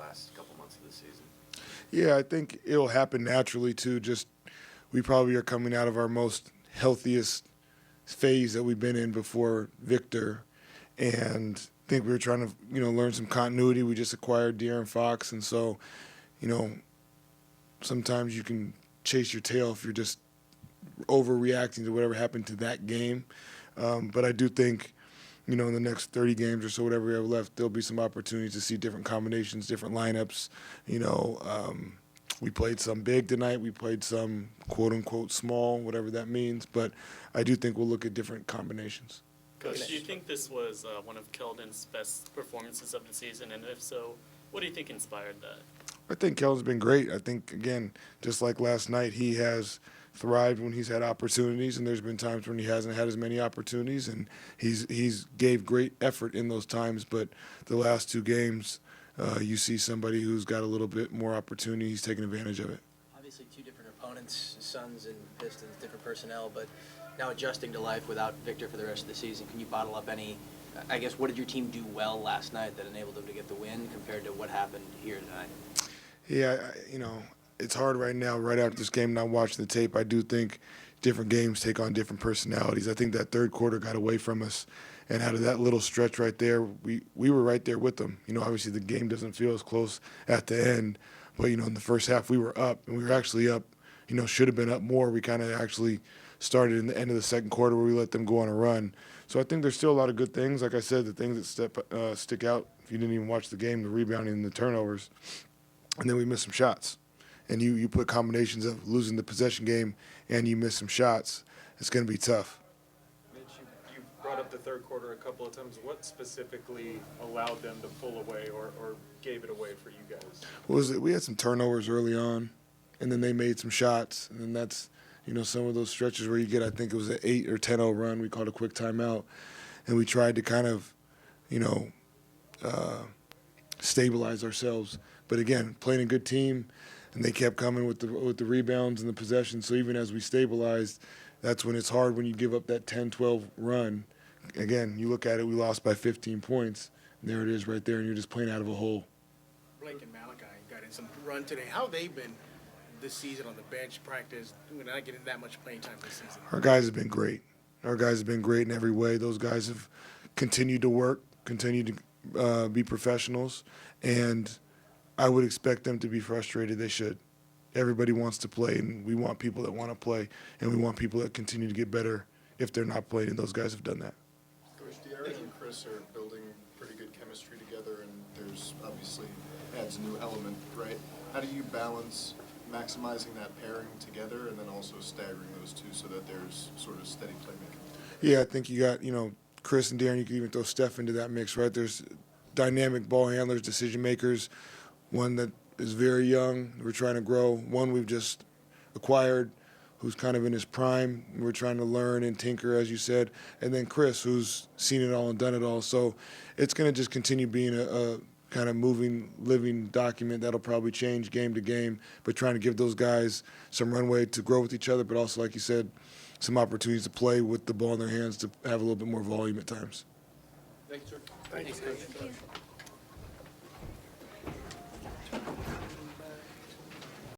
last couple months of the season? Yeah, I think it'll happen naturally too. Just we probably are coming out of our most healthiest phase that we've been in before Victor, and I think we were trying to learn some continuity. We just acquired De'Aaron Fox, and so sometimes you can chase your tail if you're just overreacting to whatever happened to that game. But I do think in the next 30 games or so, whatever we have left, there'll be some opportunities to see different combinations, different lineups. We played some big tonight. We played some quote-unquote small, whatever that means. But I do think we'll look at different combinations. Coach, do you think this was one of Keldon's best performances of the season? And if so, what do you think inspired that? I think Keldon's been great. I think, again, just like last night, he has thrived when he's had opportunities, and there's been times when he hasn't had as many opportunities, and he's gave great effort in those times. But the last two games, you see somebody who's got a little bit more opportunity. He's taking advantage of it. Obviously, two different opponents, Suns and Pistons, different personnel, but now adjusting to life without Victor for the rest of the season. Can you bottle up any, I guess, what did your team do well last night that enabled them to get the win compared to what happened here tonight? Yeah, it's hard right now, right after this game, not watching the tape. I do think different games take on different personalities. I think that third quarter got away from us, and out of that little stretch right there, we were right there with them. Obviously the game doesn't feel as close at the end, but, in the first half we were up, and we were actually up, should have been up more. We kind of actually started in the end of the second quarter where we let them go on a run. So I think there's still a lot of good things. Like I said, the things that stick out, if you didn't even watch the game, the rebounding and the turnovers. And then we missed some shots. And you put combinations of losing the possession game and you miss some shots, it's going to be tough. Mitch, you brought up the third quarter a couple of times. What specifically allowed them to pull away or gave it away for you guys? What was it? We had some turnovers early on, and then they made some shots. And then that's, some of those stretches where you get, I think it was an 8 or 10-0 run. We called a quick timeout. And we tried to kind of, stabilize ourselves. But again, playing a good team, and they kept coming with the rebounds and the possession. So even as we stabilized, that's when it's hard when you give up that 10-12 run. Again, you look at it, we lost by 15 points. And there it is right there, and you're just playing out of a hole. Blake and Malachi got in some run today. How have they been this season on the bench, practice, not getting that much playing time this season? Our guys have been great. Our guys have been great in every way. Those guys have continued to work, continued to be professionals, and I would expect them to be frustrated. They should. Everybody wants to play, and we want people that want to play, and we want people that continue to get better if they're not playing, and those guys have done that. Coach, De'Aaron and Chris are building pretty good chemistry together, and there's obviously adds a new element, right? How do you balance maximizing that pairing together and then also staggering those two so that there's sort of steady playmaking? Yeah, I think you got, Chris and De'Aaron, you can even throw Steph into that mix, right? There's dynamic ball handlers, decision makers, one that is very young, we're trying to grow, one we've just acquired who's kind of in his prime, we're trying to learn and tinker, as you said, and then Chris, who's seen it all and done it all. So it's going to just continue being a kind of moving, living document that'll probably change game to game, but trying to give those guys some runway to grow with each other, but also, like you said, some opportunities to play with the ball in their hands to have a little bit more volume at times. Thanks, sir. Thanks, Coach.